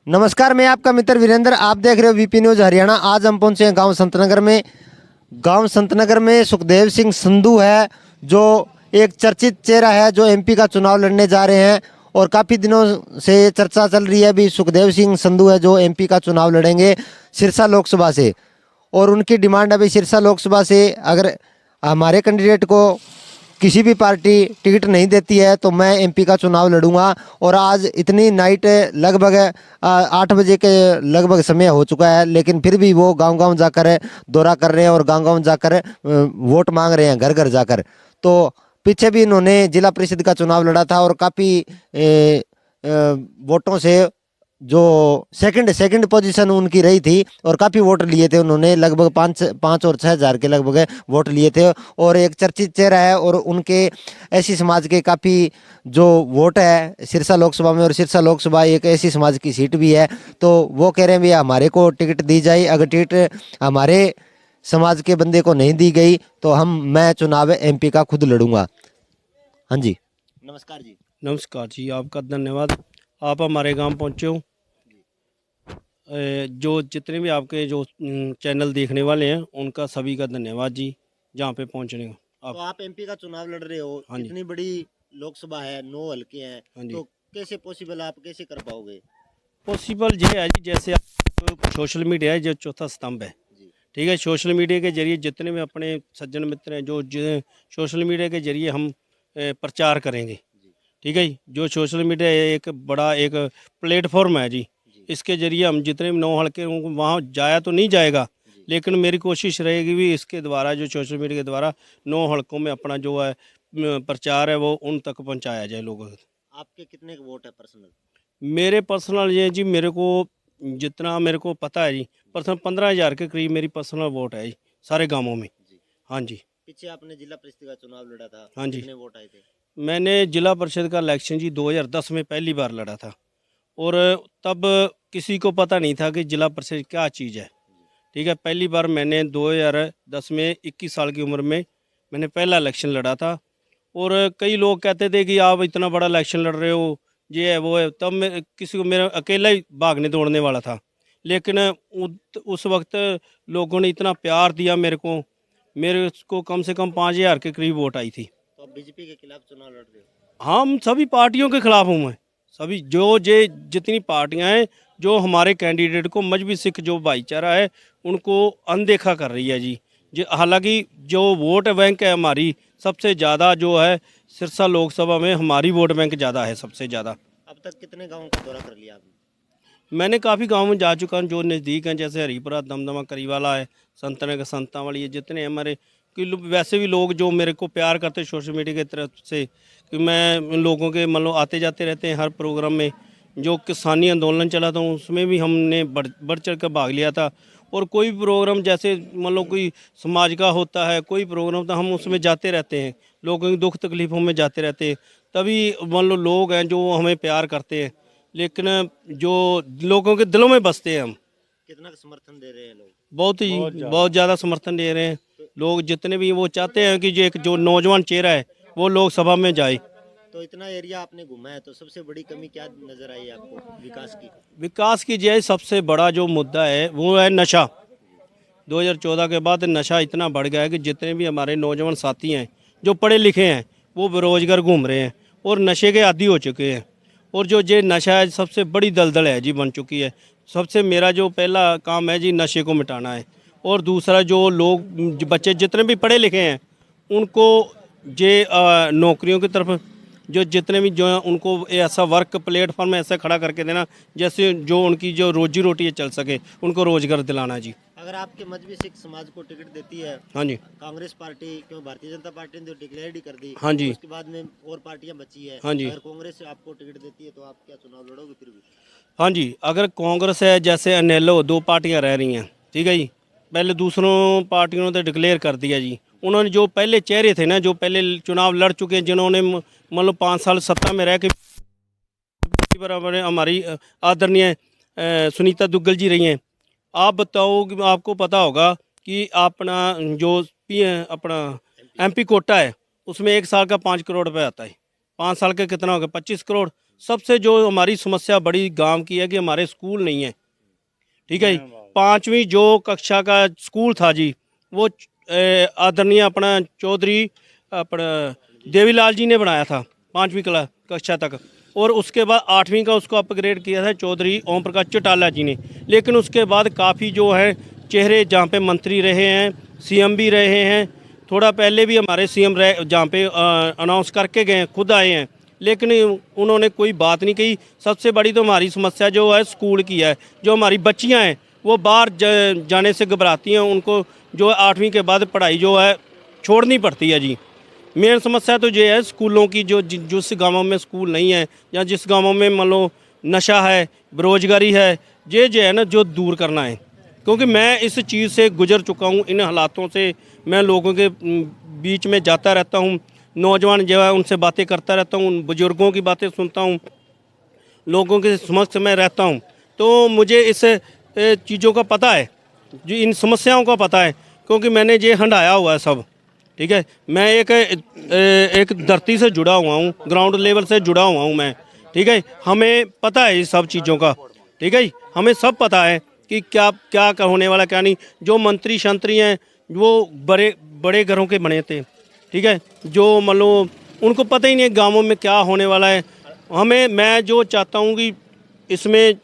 नमस्कार, मैं आपका मित्र वीरेंद्र। आप देख रहे हो वीपी न्यूज हरियाणा। आज हम पहुंचे हैं गांव संतनगर में। गांव संतनगर में सुखदेव सिंह संधू है, जो एक चर्चित चेहरा है, जो एमपी का चुनाव लड़ने जा रहे हैं। और काफ़ी दिनों से चर्चा चल रही है भी सुखदेव सिंह संधू है जो एमपी का चुनाव लड़ेंगे सिरसा लोकसभा से। और उनकी डिमांड अभी सिरसा लोकसभा से अगर हमारे कैंडिडेट को किसी भी पार्टी टिकट नहीं देती है तो मैं एमपी का चुनाव लड़ूंगा। और आज इतनी नाइट लगभग 8 बजे के लगभग समय हो चुका है, लेकिन फिर भी वो गांव-गांव जाकर दौरा कर रहे हैं और गांव-गांव जाकर वोट मांग रहे हैं, घर-घर जाकर। तो पीछे भी इन्होंने जिला परिषद का चुनाव लड़ा था और काफ़ी वोटों से जो सेकंड पोजीशन उनकी रही थी और काफ़ी वोट लिए थे उन्होंने, लगभग 5 और 6 हज़ार के लगभग वोट लिए थे। और एक चर्चित चेहरा है और उनके ऐसी समाज के काफ़ी जो वोट है सिरसा लोकसभा में। और सिरसा लोकसभा एक ऐसी समाज की सीट भी है, तो वो कह रहे हैं भैया हमारे को टिकट दी जाए। अगर टिकट हमारे समाज के बंदे को नहीं दी गई तो मैं चुनाव एमपी का खुद लड़ूंगा। हाँ जी, नमस्कार जी। नमस्कार जी, आपका धन्यवाद। आप हमारे गांव पहुंचे हो। जो जितने भी आपके जो चैनल देखने वाले हैं उनका सभी का धन्यवाद जी, जहां पे पहुंचने का तो आप एमपी का चुनाव लड़ रहे हो, हाँ जी। इतनी बड़ी लोकसभा है, 9 हल्के हैं, हाँ जी। तो कैसे पॉसिबल, आप कैसे कर पाओगे? पॉसिबल ये है जी, जैसे आप सोशल मीडिया है जो चौथा स्तंभ है, जी ठीक है। सोशल मीडिया के जरिए जितने भी अपने सज्जन मित्र हैं सोशल मीडिया के जरिए हम प्रचार करेंगे, जी ठीक है। जो सोशल मीडिया एक बड़ा एक प्लेटफॉर्म है जी, जी इसके ज़रिए हम जितने भी 9 हल्के होंगे वहाँ जाया तो नहीं जाएगा, जी लेकिन मेरी कोशिश रहेगी भी इसके द्वारा जो सोशल मीडिया के द्वारा 9 हल्कों में अपना जो है प्रचार है वो उन तक पहुँचाया जाए लोगों तक। आपके कितने वोट है पर्सनल? मेरे पर्सनल ये जी, मेरे को जितना मेरे को पता है जी, पर्सनल 15,000 के करीब मेरी पर्सनल वोट है जी, सारे गाँवों में। जी, हाँ जी। पीछे आपने जिला परिषद का चुनाव लड़ा था, हाँ जी। कितने वोट आए थे? मैंने जिला परिषद का इलेक्शन जी 2010 में पहली बार लड़ा था। और तब किसी को पता नहीं था कि जिला परिषद क्या चीज़ है, ठीक है। पहली बार मैंने 2010 में 21 साल की उम्र में मैंने पहला इलेक्शन लड़ा था। और कई लोग कहते थे कि आप इतना बड़ा इलेक्शन लड़ रहे हो, ये है वो है। तब मैं किसी को, मेरा अकेला ही भागने दौड़ने वाला था, लेकिन उस वक्त लोगों ने इतना प्यार दिया मेरे को कम से कम 5,000 के करीब वोट आई थी। तो आप बीजेपी के खिलाफ चुनाव लड़ रहे हो? हम सभी पार्टियों के खिलाफ हूँ मैं। सभी जो जे जितनी पार्टियां हैं जो हमारे कैंडिडेट को, मजहबी सिख जो भाईचारा है उनको अनदेखा कर रही है जी। हालांकि जो वोट बैंक है हमारी सबसे ज़्यादा जो है सिरसा लोकसभा में हमारी वोट बैंक ज़्यादा है, सबसे ज़्यादा। अब तक कितने गाँव का दौरा कर लिया आपने? मैंने काफ़ी गाँव में जा चुका हूँ जो नज़दीक हैं, जैसे हरीपुरा, दमदमा, करीवाला है, संतनगर, संतावाली, ये जितने हमारे वैसे भी लोग जो मेरे को प्यार करते हैं सोशल मीडिया की तरफ से, कि मैं उन लोगों के मतलब आते जाते रहते हैं हर प्रोग्राम में। जो किसानी आंदोलन चला था उसमें भी हमने बढ़ चढ़ कर भाग लिया था। और कोई भी प्रोग्राम जैसे मतलब कोई समाज का होता है, कोई प्रोग्राम, तो हम उसमें जाते रहते हैं, लोगों की दुख तकलीफ़ों में जाते रहते हैं। तभी मान लो लोग हैं जो हमें प्यार करते हैं, लेकिन जो लोगों के दिलों में बसते हैं हम। कितना का समर्थन दे रहे हैं लोग? बहुत ज़्यादा समर्थन दे रहे हैं लोग। जितने भी वो चाहते हैं कि जो नौजवान चेहरा है वो लोकसभा में जाए। तो इतना एरिया आपने घूमा है, तो सबसे बड़ी कमी क्या नजर आई आपको विकास की? विकास की जो सबसे बड़ा जो मुद्दा है वो है नशा। 2014 के बाद नशा इतना बढ़ गया है कि जितने भी हमारे नौजवान साथी हैं जो पढ़े लिखे हैं वो बेरोजगार घूम रहे हैं और नशे के आदी हो चुके हैं। और जो ये नशा है सबसे बड़ी दलदल है जी, बन चुकी है। सबसे मेरा जो पहला काम है जी नशे को मिटाना है। और दूसरा जो लोग बच्चे जितने भी पढ़े लिखे हैं उनको नौकरियों की तरफ, जो जितने भी जो हैं उनको ऐसा वर्क प्लेटफॉर्म ऐसा खड़ा करके देना जैसे जो उनकी जो रोजी रोटी है चल सके, उनको रोजगार दिलाना जी। अगर आपके मजहबी सिख समाज को टिकट देती है हाँ जी। कांग्रेस पार्टी, क्यों भारतीय जनता पार्टी ने तो डिक्लेयर ही कर दी, हाँ जी। उसके बाद में और पार्टियां बची है, हाँ जी। अगर कांग्रेस से आपको टिकट देती है तो आप क्या चुनाव लड़ोगे फिर भी? हाँ जी, अगर कांग्रेस है, जैसे अनेलो 2 पार्टियां रह रही हैं, ठीक है जी। पहले दूसरों पार्टियों ने तो डिक्लेयर कर दिया जी। उन्होंने जो पहले चेहरे थे ना, जो पहले चुनाव लड़ चुके हैं, जिन्होंने मतलब 5 साल सत्ता में रह के बराबर हमारी आदरणीय सुनीता दुग्गल जी रही हैं। आप बताओ कि आपको पता होगा कि अपना जो अपना एमपी कोटा है उसमें 1 साल का 5 करोड़ रुपये आता है। 5 साल का कितना होगा? 25 करोड़। सबसे जो हमारी समस्या बड़ी गांव की है कि हमारे स्कूल नहीं है, ठीक है जी। 5वीं जो कक्षा का स्कूल था जी, वो आदरणीय अपना चौधरी अपना देवीलाल जी ने बनाया था 5वीं कक्षा तक, और उसके बाद 8वीं का उसको अपग्रेड किया था चौधरी ओम प्रकाश चौटाला जी ने। लेकिन उसके बाद काफ़ी जो है चेहरे जहाँ पे मंत्री रहे हैं, सीएम भी रहे हैं, थोड़ा पहले भी हमारे सीएम रहे जहाँ पे अनाउंस करके गए हैं, खुद आए हैं, लेकिन उन्होंने कोई बात नहीं कही। सबसे बड़ी तो हमारी समस्या जो है स्कूल की है। जो हमारी बच्चियाँ हैं वो बाहर जाने से घबराती हैं, उनको जो 8वीं के बाद पढ़ाई जो है छोड़नी पड़ती है जी। मेन समस्या तो ये है स्कूलों की, जो जिस गाँवों में स्कूल नहीं है या जिस गाँवों में मान लो नशा है, बेरोजगारी है, ये है ना जो दूर करना है। क्योंकि मैं इस चीज़ से गुजर चुका हूँ, इन हालातों से मैं लोगों के बीच में जाता रहता हूँ, नौजवान जो है उनसे बातें करता रहता हूँ, बुजुर्गों की बातें सुनता हूँ, लोगों के समक्ष मैं रहता हूँ, तो मुझे इस चीज़ों का पता है, जो इन समस्याओं का पता है, क्योंकि मैंने ये हंडाया हुआ है सब, ठीक है। मैं एक धरती से जुड़ा हुआ हूँ, ग्राउंड लेवल से जुड़ा हुआ हूँ मैं, ठीक है। हमें पता है इस सब चीज़ों का, ठीक है। हमें सब पता है कि क्या क्या होने वाला क्या नहीं। जो मंत्री शंत्री हैं वो बड़े बड़े घरों के बने थे, ठीक है, जो मान लो उनको पता ही नहीं गाँवों में क्या होने वाला है। मैं जो चाहता हूँ कि इसमें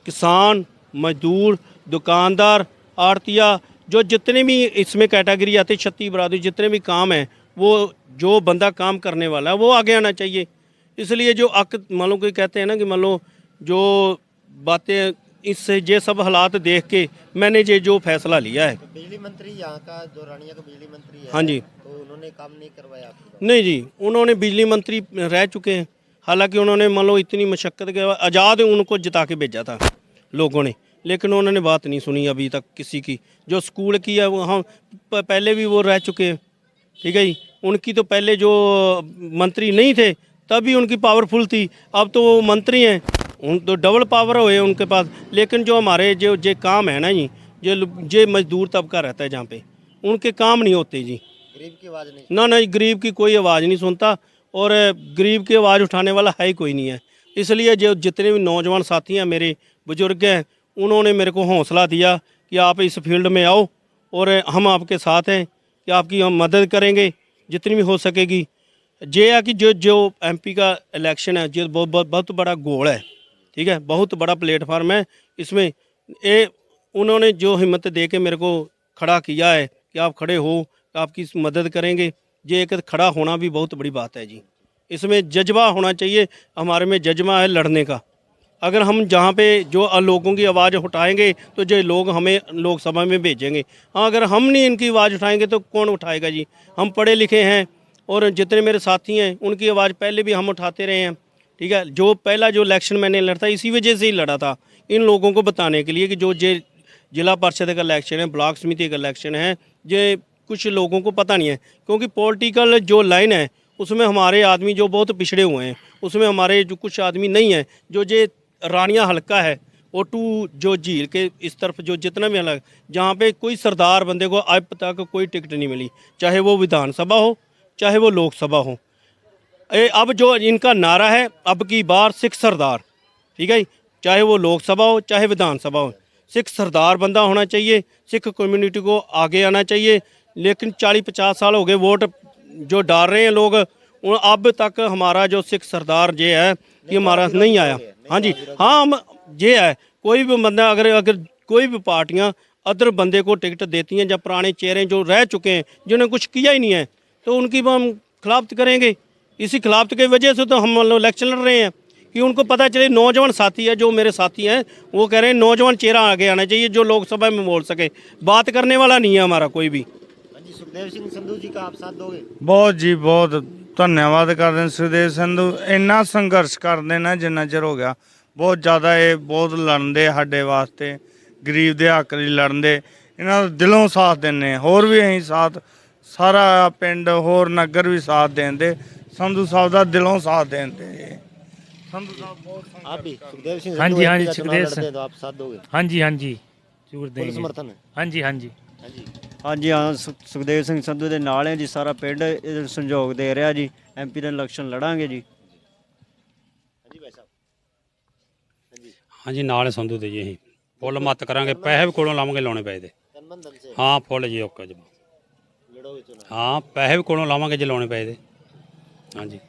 किसान, मजदूर, दुकानदार, आड़तिया, जो जितने भी इसमें कैटेगरी आती है, छत्ती बरादरी, जितने भी काम हैं, वो जो बंदा काम करने वाला है वो आगे आना चाहिए। इसलिए जो मान लो कोई कहते हैं ना कि मान लो जो बातें, इससे ये सब हालात देख के मैंने ये जो फैसला लिया है। तो बिजली मंत्री यहाँ का जो रानिया का बिजली मंत्री है, हाँ जी, तो उन्होंने काम नहीं करवाया आपके? नहीं जी, उन्होंने बिजली मंत्री रह चुके हैं। हालांकि उन्होंने मान लो इतनी मशक्क़त के बाद आज़ाद उनको जिता के भेजा था लोगों ने, लेकिन उन्होंने बात नहीं सुनी अभी तक किसी की। जो स्कूल की है वो हम पहले भी वो रह चुके हैं, ठीक है जी। उनकी तो पहले जो मंत्री नहीं थे तभी उनकी पावरफुल थी, अब तो वो मंत्री हैं, उन तो डबल पावर हुए उनके पास। लेकिन जो हमारे जो काम है ना जी, ये मजदूर तबका रहता है जहाँ पे, उनके काम नहीं होते जी। गरीब की आवाज़ नहीं? ना गरीब की कोई आवाज़ नहीं सुनता, और गरीब की आवाज़ उठाने वाला है ही कोई नहीं है। इसलिए जो जितने भी नौजवान साथी हैं, मेरे बुजुर्ग हैं, उन्होंने मेरे को हौसला दिया कि आप इस फील्ड में आओ और हम आपके साथ हैं, कि आपकी हम मदद करेंगे जितनी भी हो सकेगी। ये है कि जो एमपी का इलेक्शन है, जो बहुत बड़ा गोल है, ठीक है, बहुत बड़ा प्लेटफार्म है। इसमें उन्होंने जो हिम्मत दे के मेरे को खड़ा किया है कि आप खड़े हो, आपकी मदद करेंगे, ये एक खड़ा होना भी बहुत बड़ी बात है जी। इसमें जज्बा होना चाहिए, हमारे में जज्बा है लड़ने का। अगर हम जहाँ पे जो लोगों की आवाज़ उठाएंगे तो जो लोग हमें लोकसभा में भेजेंगे। हाँ, अगर हम नहीं इनकी आवाज़ उठाएंगे तो कौन उठाएगा जी। हम पढ़े लिखे हैं, और जितने मेरे साथी हैं उनकी आवाज़ पहले भी हम उठाते रहे हैं, ठीक है। जो पहला जो इलेक्शन मैंने लड़ा था इसी वजह से ही लड़ा था, इन लोगों को बताने के लिए कि जो जिला परिषद का इलेक्शन है, ब्लॉक समिति का इलेक्शन है, ये कुछ लोगों को पता नहीं है। क्योंकि पॉलिटिकल जो लाइन है उसमें हमारे आदमी जो बहुत पिछड़े हुए हैं, उसमें हमारे जो कुछ आदमी नहीं हैं। जो ये रानिया हल्का है, O2 जो झील के इस तरफ जो जितना भी अलग, जहाँ पे कोई सरदार बंदे को अब तक कोई टिकट नहीं मिली, चाहे वो विधानसभा हो चाहे वो लोकसभा हो। अब जो इनका नारा है, अब की बार सिख सरदार, ठीक है, चाहे वो लोकसभा हो चाहे विधानसभा हो, सिख सरदार बंदा होना चाहिए, सिख कम्युनिटी को आगे आना चाहिए। लेकिन 40-50 साल हो गए वोट जो डाल रहे हैं लोग, अब तक हमारा जो सिख सरदार ये है कि हमारा नहीं आया। हाँ जी, हाँ, हम ये है, कोई भी बंदा अगर कोई भी पार्टियां अदर बंदे को टिकट देती हैं, जब पुराने चेहरे जो रह चुके हैं जिन्होंने कुछ किया ही नहीं है, तो उनकी हम खिलाफत करेंगे। इसी खिलाफत की वजह से तो हम इलेक्शन लड़ रहे हैं, कि उनको पता चले। नौजवान साथी है, जो मेरे साथी हैं, वो कह रहे हैं नौजवान चेहरा आगे आना चाहिए जो लोकसभा में बोल सके, बात करने वाला नहीं है हमारा कोई भी। जी, सुखदेव सिंह संधू जी का आप साथ दोगे? बहुत जी, बहुत धन्यवाद करते हैं सुखदेव संधू। इन्ना संघर्ष करते ना जिन्ना चिर हो गया, बहुत ज़्यादा ये बहुत लड़ते साडे वास्ते, गरीब दे हक लई लड़ते, इन्हां दा दिलों साथ देने। होर भी असीं साथ, सारा पिंड होर नगर भी साथ देंदे, संधू साहब दा दिलों साथ देंदे। संधू साहब बहुत आप भी सुखदेव सिंह हाँ संधू जी, हाँ MP जी, का चुनाव सुखदेव लड़ते हैं, तो आप साथ दोगे? हाँ जी, हाँ जी, ਜ਼ਰੂਰ फुल देंगे। समर्थन है? हाँ जी, हाँ जी। हाँ जी, ਹਾਂਜੀ ਹਾਂ ਸੁਖਦੇਵ ਸਿੰਘ ਸੰਧੂ ਦੇ ਨਾਲ ਹੈ ਜੀ, ਸਾਰਾ ਪਿੰਡ ਇਹਦੇ ਸੰਯੋਗ ਦੇ ਰਿਹਾ ਜੀ। ਐਮਪੀ ਦਾ ਇਲੈਕਸ਼ਨ ਲੜਾਂਗੇ ਜੀ। हाँ जी भाई साहब। ਹਾਂਜੀ ਨਾਲ ਹੀ ਸੰਧੂ ਦੇ ਜੀ ਅਸੀਂ ਫੁੱਲ ਮੱਤ ਕਰਾਂਗੇ, ਪੈਸੇ ਵੀ ਕੋਲੋਂ ਲਾਵਾਂਗੇ, ਲਾਉਣੇ ਪਏ ਦੇ ਹਾਂ ਫੁੱਲ ਜੀ ਓਕੇ ਜੀ ਹਾਂ ਪੈਸੇ ਵੀ ਕੋਲੋਂ ਲਾਵਾਂਗੇ ਜੇ ਲਾਉਣੇ ਪਏ ਦੇ ਹਾਂਜੀ।